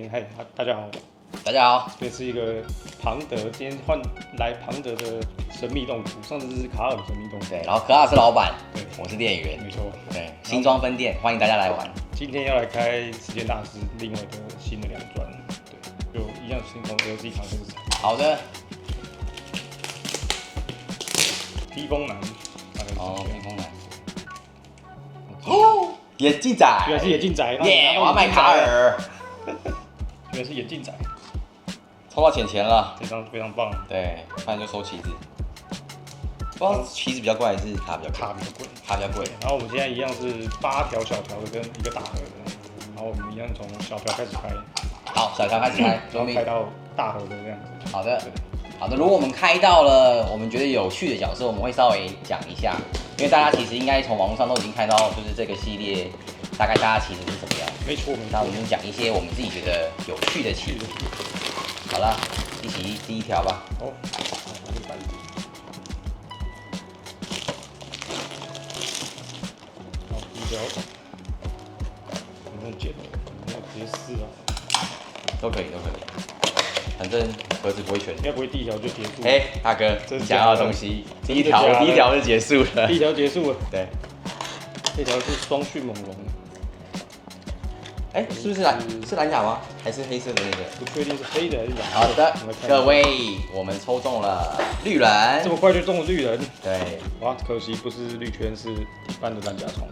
嗨，大家好，大家好，这是一个庞德，今天换来庞德的神秘动物，上次是卡尔的神秘动物，对，然后可尔是老板，对，我是店员，没错，对，新庄分店，欢迎大家来玩。今天要来开时间大师另外的新的两转，对，就一样先从 LG 卡开始。好的，披风男，哦，披风男，哦，眼镜仔，原来是眼镜仔，耶，我要卖卡尔，原来是眼镜仔，抽到钱了，非常非常棒，对，不然就收旗子。不知道旗子比较贵还是卡比较贵？卡比较贵，卡比较贵。然后我们现在一样是8条小条的跟一个大盒的，然后我们一样从小条开始开，好，小条开始开，然后开到大盒的这样子。好的，好的。如果我们开到了我们觉得有趣的角色，我们会稍微讲一下，因为大家其实应该从网络上都已经看到，就是这个系列大概大家其实是怎么样。没错，没错。那我们讲一些我们自己觉得有趣的棋。好了，一起第一条吧。哦，好，第一条，不用剪了，你要直接撕啊。都可以，都可以，反正盒子不会全。应该不会第一条就结束。哎，大哥，你想要的东西，第一条就结束了。第一条结束了。对，这条是双迅猛龙。哎，是不是蓝甲吗？还是黑色的那个？不确定是黑的还是蓝的。好的，各位，我们抽中了绿人。这么快就中了绿人？对。哇，可惜不是绿圈，是一般的蓝甲虫。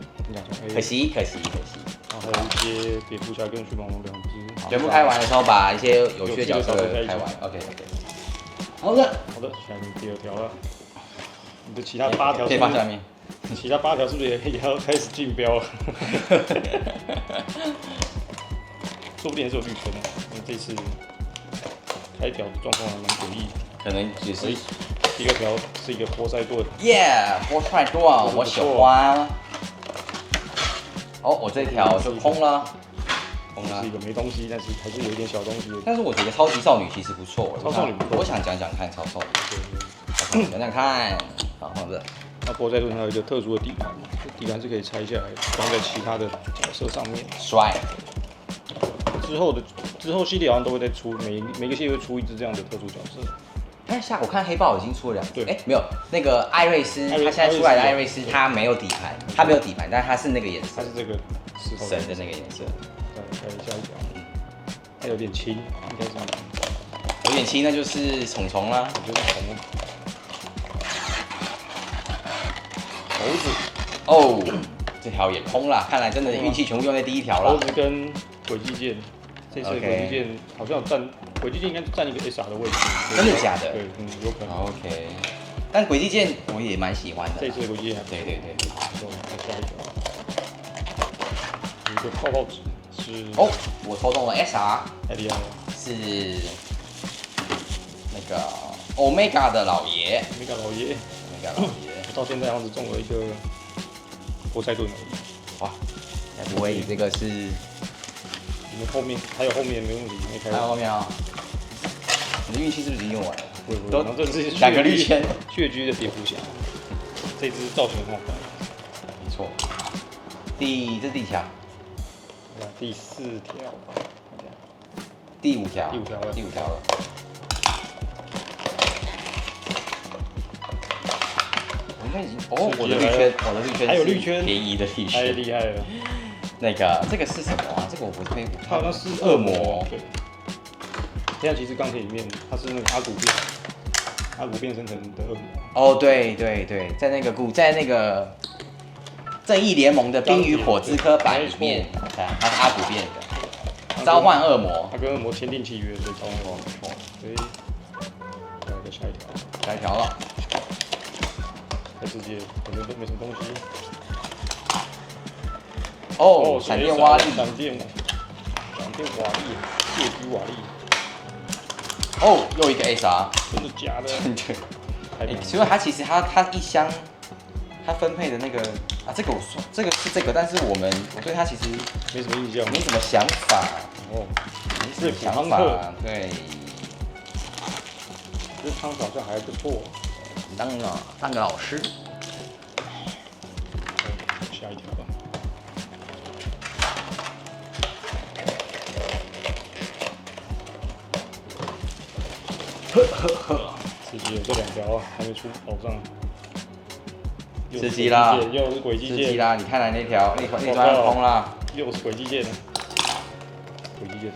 可惜。然后还有一些蝙蝠侠跟迅猛龙两只。全部开完的时候，把一些有趣的角色开完。OK。好的，下面第二条了。你的其他8条可以放下面。其他8条是不是也要开始竞标了？说不定还是有绿圈的，因为这次开条的状况还蛮诡异，可能也是。第二条是一个活塞盾，活塞盾，我喜欢。哦，我这条就空了，是一个没东西，但是还是有一点小东西。但是我觉得超级少女其实不错，超少女不错，我想讲讲看超少女，讲讲看，好放这。那活塞盾还有一个特殊的底盘，底盘是可以拆下来装在其他的角色上面，帅。之后系列好像都会再出，每个系列会出一只这样的特殊角色。哎，我看黑豹已经出了2只，哎，没有那个艾瑞斯，他现在出来的艾瑞斯，他没有底盘，但是他是那个颜色，它是这个神的那个颜色。再看下一条，它有点轻，应该是有点轻，那就是虫虫啦，我觉得虫。猴子哦，这条也空了，看来真的运气全部用在第一条了。猴子跟轨迹剑，这次轨迹剑好像轨迹剑应该占一个 SR 的位置。真的假的？对，有可能。OK， 但轨迹剑我也蛮喜欢的。这次的轨迹剑，对。再下一条，有一个泡泡纸是哦，我抽中了 SR， 太厉害了，是那个 Omega 的老爷。Omega 老爷，到现在好像只中了一个活塞盾而已。哇，该不会这个是？你们后面还有后面没问题，没开。还有后面啊？你的运气是不是已经用完了？不，然后这是2个绿圈，血居的蝙蝠侠，这只造型很好看。没错。这是第几条？第4条吧。第5条。第五条了。我应该已经我的绿圈，还有绿圈，便宜的绿圈，太厉害了。这个是什么啊？这个我不会，它好像是恶魔。对。现在其实钢铁里面，它是那个阿古变身成的恶魔。哦，对，在那个正义联盟的冰与火之科版里面，他是阿古变的，召唤恶魔。他跟恶魔签订契约，所以召唤恶魔。所以，再下一条了。开世界，感觉都没什么东西。哦，闪电瓦力，血居瓦力。哦，又一个 SR， 真的假的？真的。所以它其实它一箱，它分配的那个啊，这个我说这个是这个，但是我对它其实没什么印象，没什么想法。哦，没什么想法，对。这汤好像还不错。当个老师。下一条吧。刺激了，这2条啊，还没出保障。刺激啦！又是轨迹刺激键啦！你看来那段要空啦。又是轨迹键，轨迹键。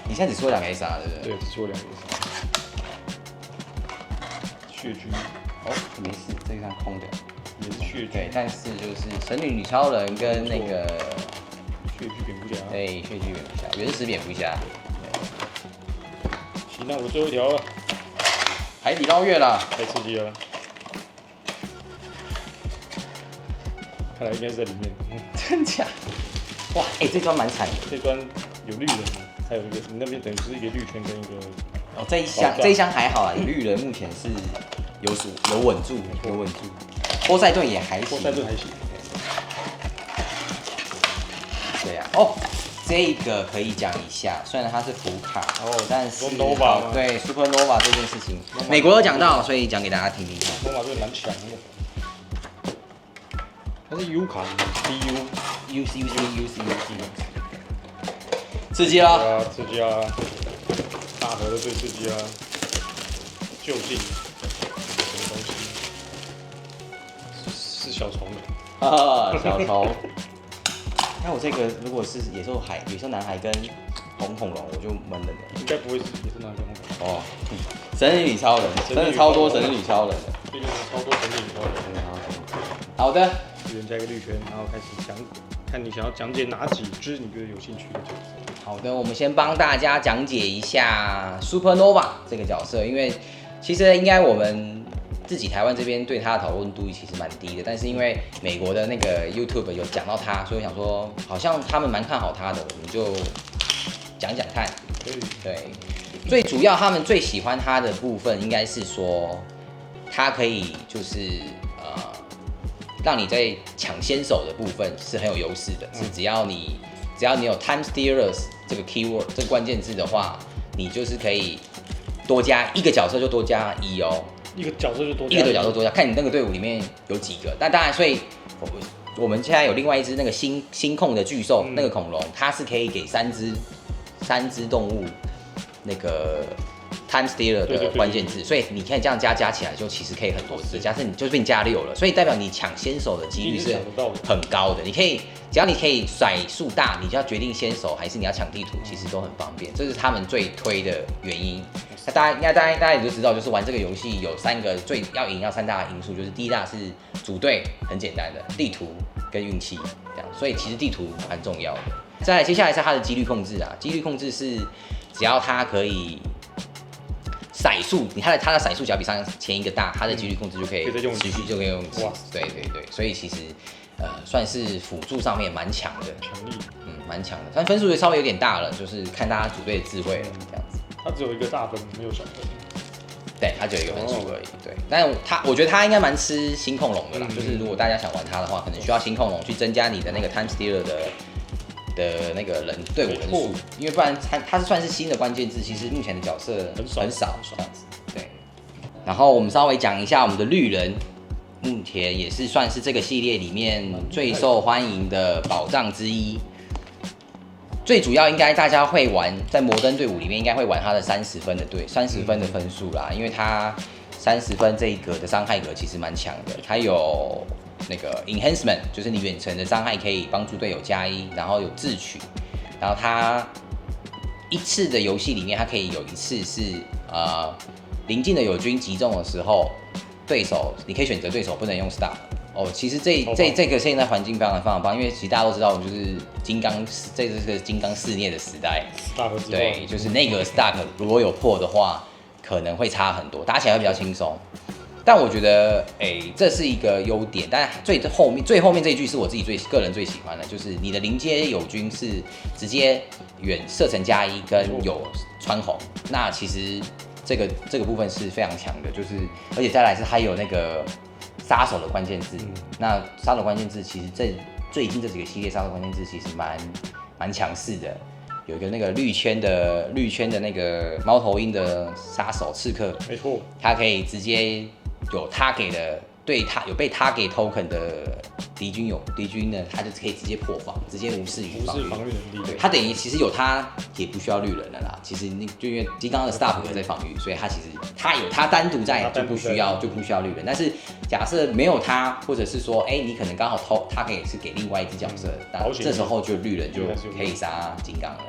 你现在只出了2个 S R 对不对？对，只出了2个 S。血狙，哦，没事，这一张空的。也是血狙。对，但是就是神女超人跟那个血狙蝙蝠侠。对，血狙蝙蝠侠，原始蝙蝠侠。行，那我最后一条了。海底捞月啦！太刺激了。看来应该是在里面。真假？哇，这端蛮惨的。这端有绿人，还有一个你那边等于是一个绿圈跟一个。哦，这一箱还好啊，绿人目前是有稳住。波塞顿也还行。波塞顿还行。对啊，哦，这个可以讲一下，虽然它是福卡，但是对 Supernova 这件事情，美国有讲到，所以讲给大家听听看。Nova 这个蛮强的，它是 U 卡 ，DU，UC，刺激啦！刺激啊！大盒的最刺激啊！究竟什么东西？是小虫啊，小虫。那我这个如果是野兽男孩跟红恐龙，我就闷了呢。应该不会是野兽男孩跟红恐龙。哦，神女超人，真的超多神女超人的。这就是超多神女超人。好的。绿人加一个绿圈，然后开始讲，看你想要讲解哪几只你觉得有兴趣的角色。好的，我们先帮大家讲解一下 Supernova 这个角色，因为其实应该我们自己台湾这边对他的讨论度其实蛮低的，但是因为美国的那个 YouTube 有讲到他，所以我想说好像他们蛮看好他的，我们就讲讲看。对，最主要他们最喜欢他的部分应该是说，他可以就是让你在抢先手的部分是很有优势的，是只要你有 Time Stealers 这个 keyword 这个关键字的话，你就是可以多加一个角色就多加1哦。一个角色就多加一个角色多加，看你那个队伍里面有几个。但当然，所以我们现在有另外一只那个星控的巨兽，那个恐龙，它是可以给3只动物那个 Time Stealer 的关键字，所以你看这样加起来就其实可以很多只，假设你就变加6了，所以代表你抢先手的几率是很高的。你可以只要你可以甩数大，你就要决定先手还是你要抢地图，其实都很方便，这是他们最推的原因。那大家也就知道，就是玩这个游戏有3个最要赢要3大的因素，就是第一大是组队很简单的，地图跟运气这样，所以其实地图蛮重要的。再来接下来是它的几率控制啊，几率控制是只要它可以骰数，它的骰数只要比前一个大，它的几率控制就可以持续就可以用一次。对，所以其实算是辅助上面蛮强的，强力，蛮强的，但分数也稍微有点大了，就是看大家组队的智慧了这样子。它只有一个大分，没有小分。对，它只有一个分数而已。对，但我觉得它应该蛮吃新控龙的啦，就是如果大家想玩它的话，可能需要新控龙去增加你的那个 Time Stealer 的那个队伍人数，因为不然它是算是新的关键字，其实目前的角色很少这样子。对，然后我们稍微讲一下我们的绿人，目前也是算是这个系列里面最受欢迎的宝藏之一。最主要应该大家会玩，在摩登队伍里面应该会玩他的30分的分数啦，因为他30分这一格的伤害格其实蛮强的，它有那个 enhancement， 就是你远程的伤害可以帮助队友加1，然后有智取，然后它一次的游戏里面它可以有一次是邻近的友军击中的时候，你可以选择对手不能用 stop。其实这个现在环境非常棒，因为其实大家都知道，就是这是个金刚肆虐的时代，对，就是那个 stack 如果有破的话，可能会差很多，打起来会比较轻松。但我觉得，这是一个优点，但最后面这一句是我自己个人最喜欢的，就是你的临街友军是直接远射程加1跟有穿红，那其实这个部分是非常强的，就是而且再来是还有那个杀手的关键字，那杀手关键字其实最近这几个系列杀手关键字其实蛮强势的，有一个那个绿圈的那个猫头鹰的杀手刺客，没错，它可以直接有他给的对他有被 target token 的敌军呢，他就可以直接破防，直接无视于防御能力。对，他等于其实有他也不需要绿人了啦。其实就因为金刚的 staff 在防御，所以他其实他有他单独在就不需要绿人。但是假设没有他，或者是说你可能刚好他可以是给另外一只角色，那这时候就绿人就可以杀金刚了。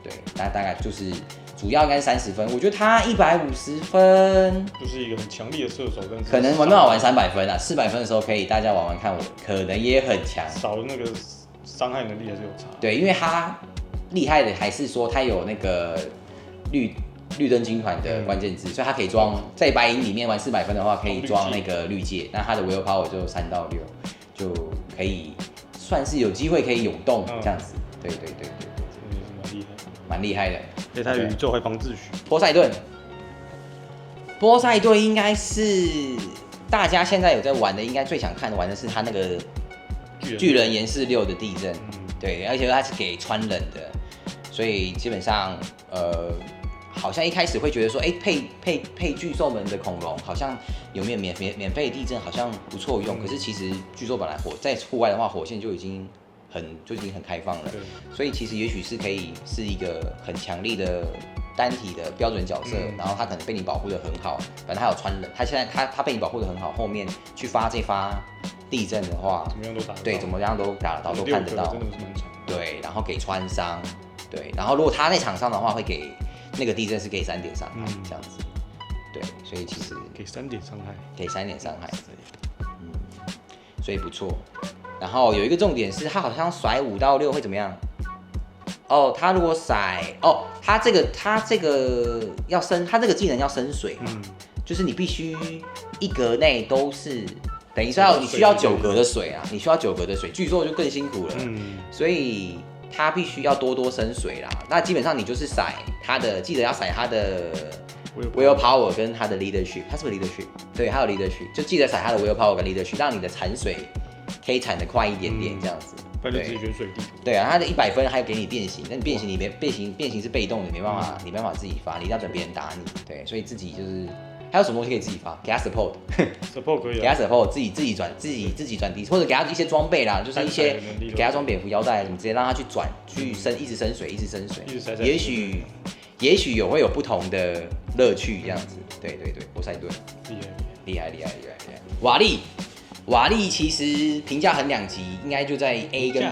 对，大概就是主要应该是30分，我觉得他150分，就是一个很强力的射手，但是可能没办法玩300分啊，400分的时候可以大家玩看，我可能也很强，少了那个伤害能力还是有差。对，因为他厉害的还是说他有那个绿灯军团的关键字，所以他可以装在白银里面玩400分的话，可以装那个绿界，那他的 will power 就3到6，就可以算是有机会可以涌动这样子。对，蛮厉害的。所以他宇宙还防自诩。波塞顿应该是大家现在有在玩的，应该最想玩的是他那个巨人岩石6的地震，对，而且他是给穿人的，所以基本上好像一开始会觉得说，配巨兽们的恐龙好像有没有免费的地震好像不错用，可是其实巨兽本来在户外的话，火线就已经很开放了，所以其实也许是可以是一个很强力的单体的标准角色，然后他可能被你保护的很好，反正他有穿人，他现在他被你保护的很好，后面去发这发地震的话，怎么样都打得到，对，怎么样都打得到，都看得到，真的是蛮强，对，然后给穿伤，对，然后如果他在场上的话，会给那个地震是给3点伤害，这样子，对，所以其实给3点伤害，所以不错。然后有一个重点是，他好像甩5到6会怎么样？他如果甩他这个要生，他这个技能要生水嘛，就是你必须一格内都是等于说你需要9格的水啊，你需要9格的水，巨兽就更辛苦了，所以他必须要多生水啦。那基本上你就是甩他的，记得要甩他的 will power 跟他的 leadership， 他是不是 leadership？ 对，他有 leadership， 就记得甩他的 will power 跟 leadership， 让你的产水可以产得快一点点，这样子。不然就自己选水地。对啊，他的100分还有给你变形，但你变形是被动的，你没办法自己发，你一定要等别人打你。对，所以自己就是还有什么东西可以自己发？给他 support 可以啊，给他 support 自己转地，或者给他一些装备啦，就是一些给他装蝙蝠腰带什么，直接让他去转去一直生水，一直生水，也许会有不同的乐趣这样子。对，波塞顿厉害。瓦力其实评价很两极，应该就在 A 跟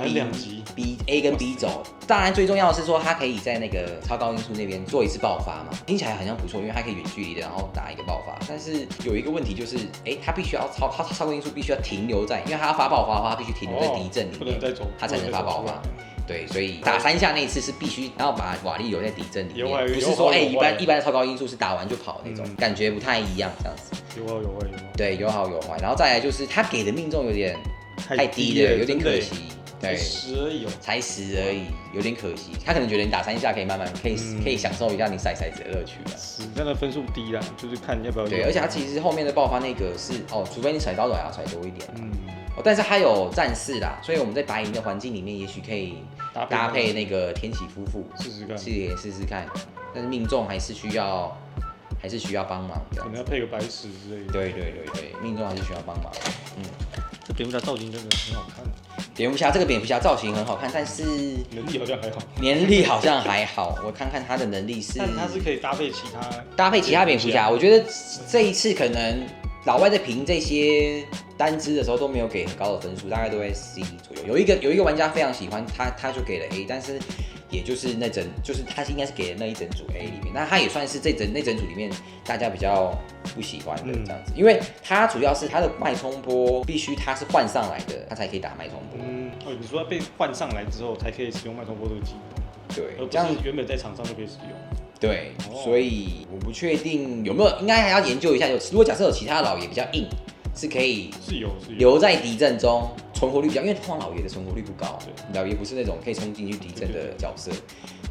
A 跟 B 走。当然最重要的是说，它可以在那个超高音速那边做一次爆发嘛，听起来好像不错，因为它可以远距离的，然后打一个爆发。但是有一个问题就是，它必须要超高音速必须要停留在，因为它要发爆发的话，它必须停留在敌阵里面，它才能发爆发。对，所以打3下那一次是必须，然后把瓦力留在敌阵里面，不是说一般的超高音速是打完就跑那种，感觉不太一样这样子。有好有坏。对，有好有坏。然后再来就是他给的命中有点太低了，有点可惜。对，才10而已，有点可惜。他可能觉得你打3下可以慢慢可以享受一下你骰骰子的乐趣了。但他分数低啦，就是看要不要。对，而且他其实后面的爆发那个是除非你甩高的还要甩多一点。但是他有战士啦，所以我们在白银的环境里面，也许可以搭配那个天启夫妇试试看。但是命中还是需要帮忙，可能要配个白石之类的。对，命中还是需要帮忙。这蝙蝠侠造型真的很好看。这个蝙蝠侠造型很好看，但是能力好像还好。我看看他的能力是，但他是可以搭配其他蝙蝠侠。我觉得这一次可能老外在评这些单支的时候都没有给很高的分数，大概都在 C 左右。有一个玩家非常喜欢他就给了 A， 但是也就是就是他应该是给了那一整组 A 里面，那他也算是那整组里面大家比较不喜欢的这样子，因为他主要是他的脉冲波必须他是换上来的，他才可以打脉冲波。你说被换上来之后才可以使用脉冲波这个技能，对，而不是原本在场上就可以使用。对，所以我不确定有没有，应该还要研究一下。如果假设有其他老爷比较硬，是可以留在敌阵中，存活率比较，因为通常老爷的存活率不高，老爷不是那种可以冲进去敌阵的角色，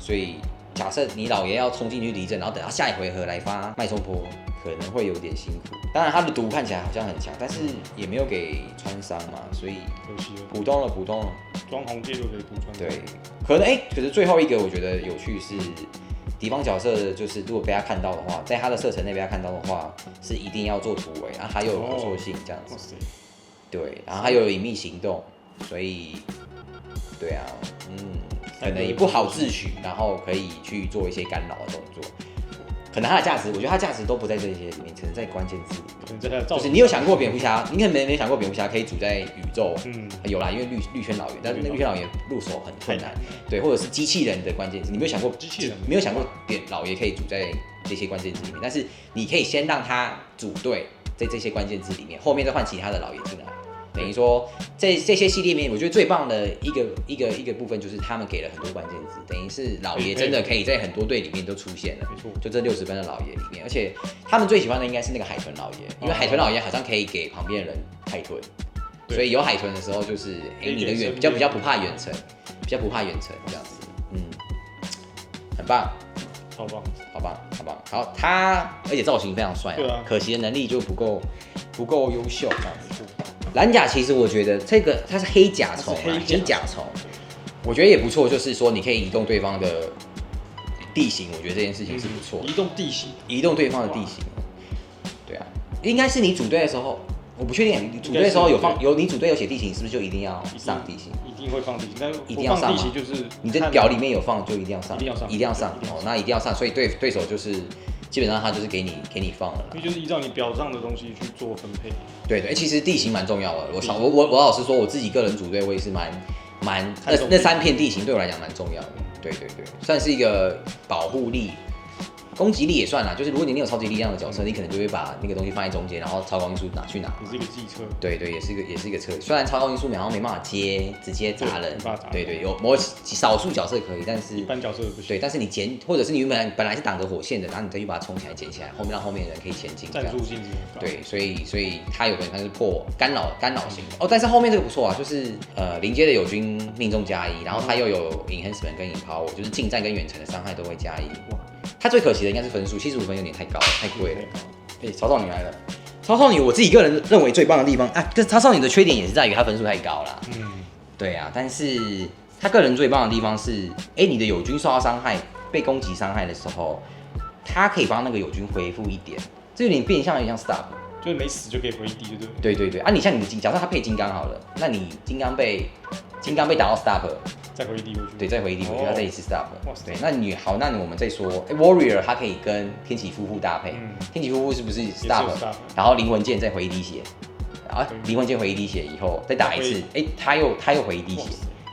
所以假设你老爷要冲进去敌阵，然后等到下一回合来发脉冲波，可能会有点辛苦。当然他的毒看起来好像很强，但是也没有给穿伤嘛，所以普通了。装红戒就可以补穿。对，可是最后一个我觉得有趣是敌方角色就是如果被他看到的话，在他的射程内被他看到的话，是一定要做突围，然后他又有可塑性这样子。对，然后他又有隐秘行动，所以对啊，可能也不好自诩，然后可以去做一些干扰的动作。可能它的价值，我觉得它价值都不在这些里面，可能在关键字里面。就是你有想过蝙蝠侠？你可能没想过蝙蝠侠可以组在宇宙？有啦，因为绿圈老爷，但是那绿圈老爷入手很困难。对，或者是机器人的关键字，你没有想过机器人？没有想过老爷可以组在这些关键字里面，但是你可以先让他组队在这些关键字里面，后面再换其他的老爷进来。等于说，这些系列里面，我觉得最棒的一个部分就是他们给了很多关键字，等于是老爷真的可以在很多队里面都出现了。没错，就这60分的老爷里面，而且他们最喜欢的应该是那个海豚老爷，因为海豚老爷好像可以给旁边的人海豚，所以有海豚的时候就是，你的比较不怕远程，比较不怕远程这样子，很棒，超棒，好棒，好棒，好，而且造型非常帅，对啊，可惜的能力就不够优秀这样子。蓝甲其实我觉得这个它是黑甲虫，黑甲虫，我觉得也不错。就是说你可以移动对方的地形，我觉得这件事情是不错。移动地形，移动对方的地形，对啊，应该是你组队的时候，我不确定你组队的时候你组队有写地形，是不是就一定要上地形？一定会放地形，但一定要上吗？就是你的表里面有放就一定要上，一定要上，一定要上哦，那一定要上，所以对手就是。基本上他就是给你放了啦，因为就是依照你表上的东西去做分配。对，其实地形蛮重要的。我老实说，我自己个人组队，我也是蛮那3片地形对我来讲蛮重要的。对，算是一个保护力。攻击力也算啦，就是如果你有超级力量的角色，你可能就会把那个东西放在中间，然后超高音速拿去拿。也是一个计策。对，也是一个策略。虽然超高音速然后没办法直接砸人。对，有少数角色可以，但是一般角色不行。对，但是你或者是你本来是挡着火线的，然后你再去把它冲起来捡起来，让后面的人可以前进。战术性质高。对，所以它有可能它是破干扰型的。但是后面这个不错啊，就是临街的友军命中加1，然后它又有 enhancement 跟 empower，就是近战跟远程的伤害都会加1。它最可惜的应该是分数，75分有点太高了，太贵了。超少女来了，超少女我自己个人认为最棒的地方啊，可是超少女的缺点也是在于它分数太高啦。对啊，但是他个人最棒的地方是，你的友军受到伤害、被攻击伤害的时候，他可以帮那个友军恢复一点，这有点变相像 stop， 就是没死就可以回地，对不对？对啊，你像你的假设他配金刚好了，那你金刚被打到 stop。再回地过去，对，再回地过去，要再一次 stop。对，那我们再说，Warrior 它可以跟天启夫妇搭配，天启夫妇是不是 stop？然后灵魂剑再回一滴血，灵魂剑回一滴血以后再打一次，他又回一滴血。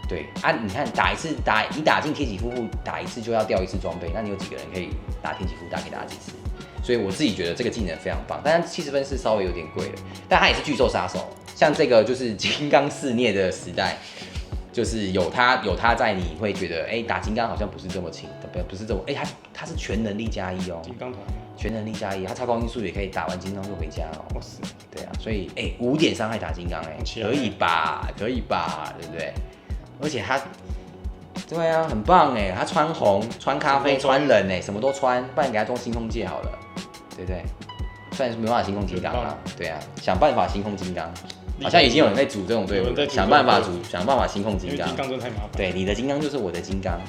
对啊，你看你打进天启夫妇打一次就要掉一次装备，那你有几个人可以打天启夫妇可以打几次？所以我自己觉得这个技能非常棒，但是70分是稍微有点贵了，但它也是巨兽杀手，像这个就是金刚肆虐的时代。就是有他在，你会觉得打金刚好像不是这么轻，不是这么他是全能力加1哦，金刚团全能力加1，他超高音速也可以打完金刚就回家哦。哇塞，对啊，所以5点伤害打金刚可以吧，对不对？而且他，对啊，很棒他穿红、穿咖啡、穿冷什么都穿，不然给他装星空戒好了，对不对？虽然是没办法星空金刚啦，对啊，想办法星空金刚。好像已经有人在组这种队伍，想办法星空金刚。金刚真的太麻烦。对，你的金刚就是我的金刚。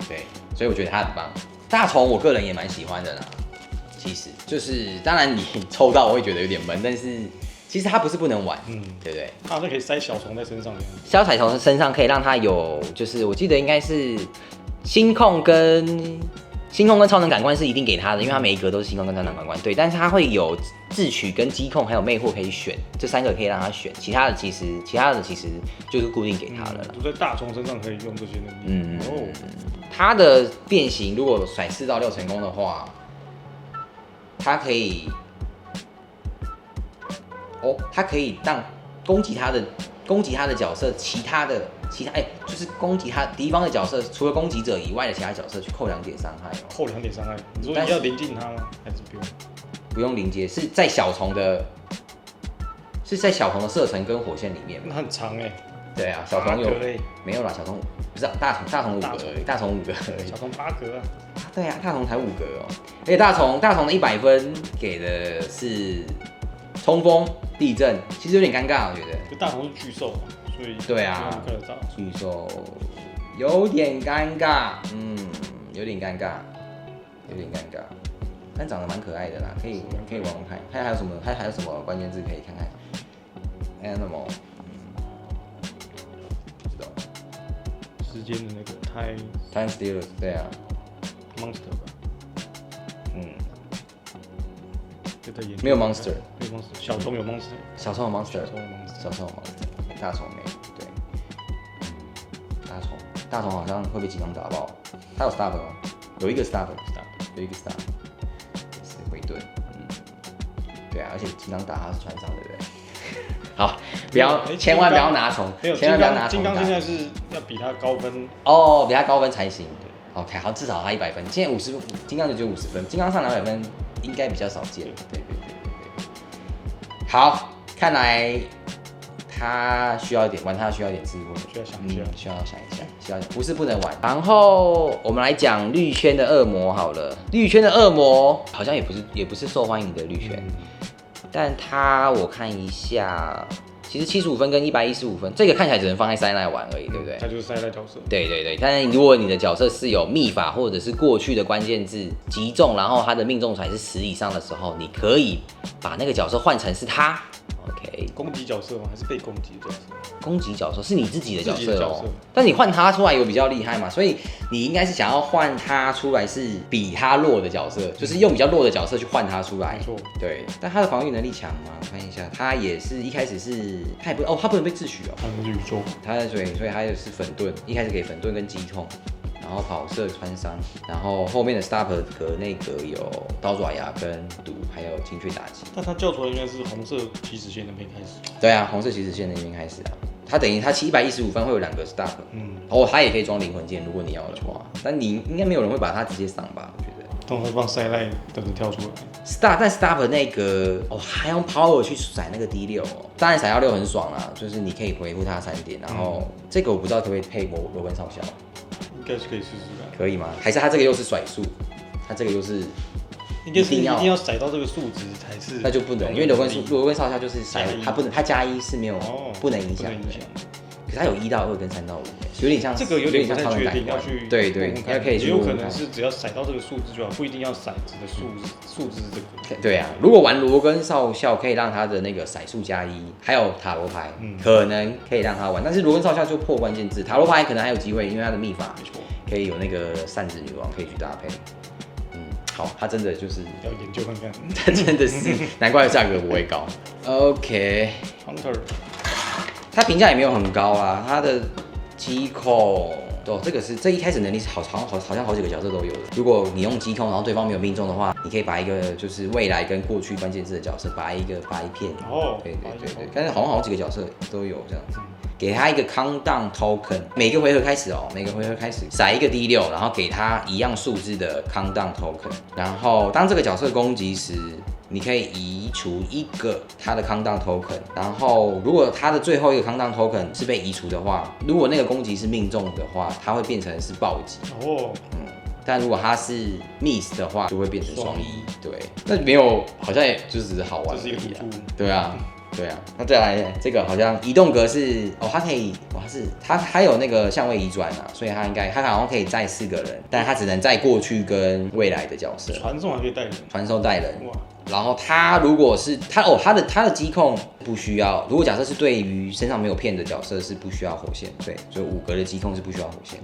对，所以我觉得他很棒。大虫我个人也蛮喜欢的啦。其实就是当然你抽到我会觉得有点闷，但是其实它不是不能玩，对不对？它好像可以塞小虫在身上。小彩虫身上可以让它有，就是我记得应该是星控跟超能感官是一定给他的，因为他每一格都是星控跟超能感官。对，但是他会有智取跟机控还有魅惑可以选，这3个可以让他选，其他的其实就是固定给他了啦。就在大虫身上可以用这些能力。他的变形如果甩4到6成功的话，他可以让攻击他的角色，其他就是攻击他敌方的角色，除了攻击者以外的其他角色去扣2点伤害。扣2点伤害，你说你要临近他吗？还是不用？不用临接，是在小虫的射程跟火线里面。那很长对啊，小虫没有啦，小虫不是大虫5格而已，大虫5格而已。小虫8格啊。对啊，大虫才5格哦。而且大虫的100分给的是冲锋、地震，其实有点尴尬，我觉得。就大虫是巨兽。对啊，巨兽有点尴尬，有点尴尬。尬。有点尴尬，但长得蛮可爱的啦，可以玩玩看。看还有什么？还有什么关键字可以看看 ？Animal， 不知道。时间的那个 Time Stealers， 对啊 Monster 吧，就在研究没有 Monster， 没有 Monster， 小虫有 Monster， 小虫有 Monster， 小虫有 Monster， 大虫没有，对，大虫好像会被金刚打爆，他有 Stop 吗？有一个 Stop， 有一个 Stop， 也是回盾，对啊，而且金刚打他是船上，对不对？好，千万不要拿虫，千万不要拿虫。金刚现在是要比他高分哦，比他高分才行。OK， 好，至少他100分，现在50分，金刚就只有50分，金刚上200分应该比较少见。对。好，看来他需要一点玩，他需要一点智慧，需要想一下，需要想一下，不是不能玩。然后我们来讲绿圈的恶魔好了，绿圈的恶魔好像也不是受欢迎的绿圈，但我看一下。其实75分跟115分，这个看起来只能放在塞奈玩而已，对不对？它就是塞奈角色。对，但是如果你的角色是有秘法或者是过去的关键字击中，然后他的命中才是10以上的时候，你可以把那个角色换成是他。OK。攻击角色吗？还是被攻击的角色？攻击角色是你自己的角色哦，但你换他出来有比较厉害嘛，所以你应该是想要换他出来是比他弱的角色，就是用比较弱的角色去换他出来。没错。对，但他的防御能力强吗？我看一下，他也是一开始是他也不他不能被自诩哦，他是宇宙，所以他也是粉盾，一开始给粉盾跟击痛。然后跑射穿伤，然后后面的 Stop 格内格有刀爪牙跟毒，还有精确打击。但他叫出来应该是红色起始线那边开始。对啊，红色起始线那边开始啊。他等于他115分会有2个 Stop，他也可以装灵魂剑，如果你要的话。但你应该没有人会把它直接上吧？我觉得。通常放塞奈等着跳出来。但 Stop 那个还用 Power 去甩那个 D6，当然闪耀6很爽啦，就是你可以回复他3点，然后这个我不知道可不可以配罗根少校。应该是可以试试看。可以吗？还是他这个又是甩数？他这个又是应该是一定要甩到这个数值才是。那就不能，因为罗根少校就是甩，他不能，他加1是没有不能影响的。可是他有1到2跟3到5，有点像这个有点不太确定，要去对，应该可以去。也有可能是只要甩到这个数字就好，不一定要骰子的数字是这个。对啊，如果玩罗根少校可以让他的那个骰数加1，还有塔罗牌，可能可以让他玩。但是罗根少校就破关键字，塔罗牌可能还有机会，因为他的秘法没错，可以有那个扇子女王可以去搭配。好，他真的就是要研究看看，他真的是难怪价格不会高。OK，Hunter。他评价也没有很高啊，他的击控这一开始能力是好像好几个角色都有的。如果你用击控，然后对方没有命中的话，你可以把一个就是未来跟过去关键字的角色拔一片。对，但是好像好几个角色都有这样子。给他一个 countdown token， 每个回合开始甩一个 D6， 然后给他一样数字的 countdown token， 然后当这个角色攻击时，你可以移除一个他的 countdown token， 然后如果他的最后一个 countdown token 是被移除的话，如果那个攻击是命中的话，它会变成是暴击。但如果它是 miss 的话，就会变成双1。对，那没有，好像也就只是好玩而已啊。对啊，那再来这个好像移动格是它可以，它还有那个相位移转啊，所以它好像可以载4个人，但它只能载过去跟未来的角色。传送还可以带人，传送带人。然后他如果是他的击控不需要，如果假设是对于身上没有片的角色是不需要火线，对，所以5格的击控是不需要火线，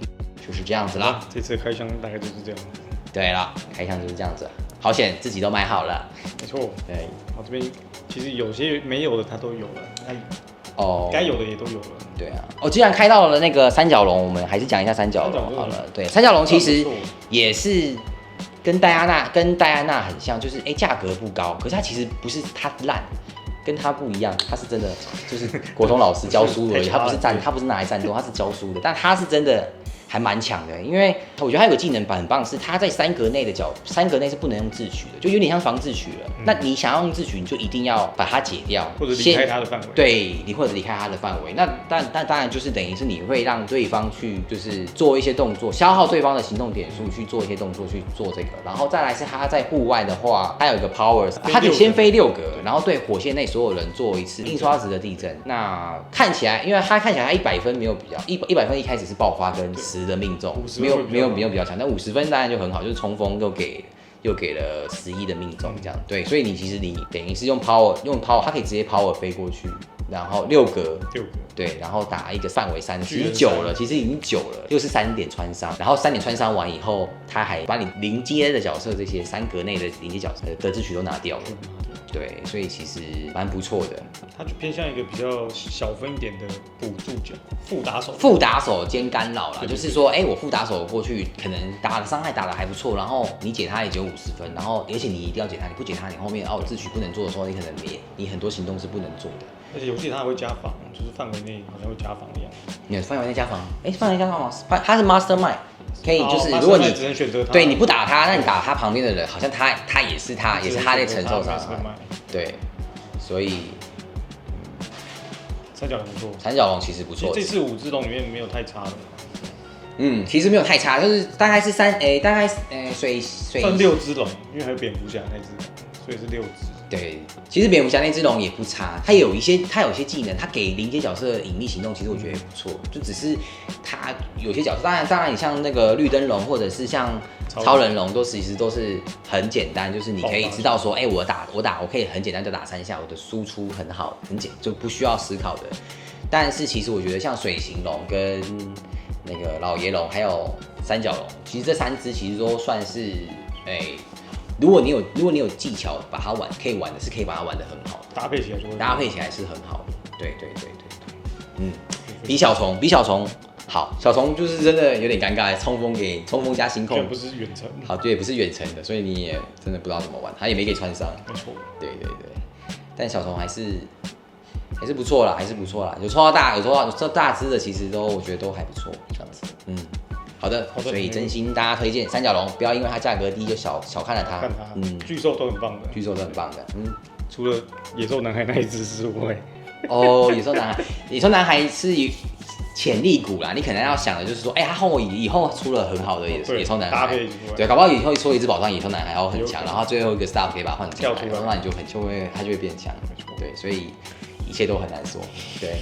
就是这样子啦。这次的开箱大概就是这样子。对啦，开箱就是这样子。好险自己都买好了。没错，对，我这边其实有些没有的它都有了，该有的也都有了。对啊，既然开到了那个三角龙，我们还是讲一下三角龙好了。对，三角龙其实也是跟戴安娜很像，就是价格不高，可是它其实不是它烂，跟它不一样，它是真的就是国中老师教书而已，它不是拿来战斗，它是教书的，但它是真的还蛮强的，因为我觉得它有个技能很棒，是它在3格内是不能用自取的，就有点像防自取了。那你想要用自取，你就一定要把它解掉，或者离开它的范围。对，或者离开它的范围。那当然就是等于是你会让对方去就是做一些动作，消耗对方的行动点数去做一些动作去做这个。然后再来是它在户外的话，它有一个 power， 它可以先飞6格，然后对火线内所有人做一次印刷值的递增。那看起来，因为它看起来它100分没有比较100分一开始是爆发跟10的命中，没有比较强，但50分当然就很好，就是冲锋都给又给了11的命中，这样对，所以你其实你等于是用 power，它可以直接 power 飞过去，然后6格，对，然后打一个范围3，其实9了，其实已经9了，又是3点穿伤，然后3点穿伤完以后，他还把你临街的角色这些3格内的临街角色德智曲都拿掉了。对，所以其实蛮不错的。它就偏向一个比较小分一点的辅助角，副打手兼干扰啦，就是说，我副打手过去可能打的伤害打的还不错，然后你解他也只有50分，然后而且你一定要解他，你不解他，你后面智取不能做的时候，你可能你很多行动是不能做的。而且游戏它还会加防，就是范围内好像会加防一样。你范围内加防？范围内加防吗？它是 Mastermind。可以，就是如果你只能选择他，对你不打他，那你打他旁边的人，好像他也是他在承受伤害。对，所以三角龙不错，三角龙其实不错。这次5只龙里面没有太差的。其实没有太差，就是大概是水算6只龙，因为还有蝙蝠侠那只，所以是6只。对，其实蝙蝠侠那只龙也不差，它有一些技能，它给临街角色的隐秘行动，其实我觉得也不错。就只是它有些角色，当然你像那个绿灯龙或者是像超人龙，其实都是很简单，就是你可以知道说，我可以很简单就打3下，我的输出很好，就不需要思考的。但是其实我觉得像水行龙跟那个老爷龙还有三角龙，其实这3只其实都算是如果你有技巧把它可以把它玩得很好，搭配起来是很好的。对，比小虫好，小虫就是真的有点尴尬，冲锋加星控，不是远程，好，对，不是远程的，所以你也真的不知道怎么玩，他也没给穿伤，没错，对，但小虫还是不错啦，有抽到大只的，其实我觉得都还不错，这样子，好的，所以真心大家推荐三角龙，不要因为它价格低就小看了它。巨兽都很棒的，除了野兽男孩那一只之外。野兽男孩是潜力股啦，你可能要想的就是说，他以后出了很好的野兽男孩，对，搞不好以后出一只宝藏野兽男孩，然后很强，然后最后一个 staff 可以把它换进来，那你它就会变强，对，所以一切都很难说，对。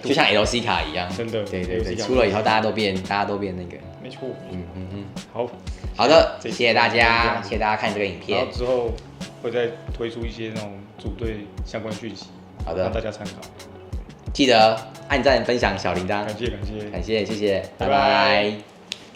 就像 LC 卡一样，真的，对，出了以后大家都变那个，没错，好的，谢谢大家看这个影片，然后之后会再推出一些那种组队相关讯息，好的，让大家参考，记得按赞、分享、小铃铛，感谢，谢谢，拜拜。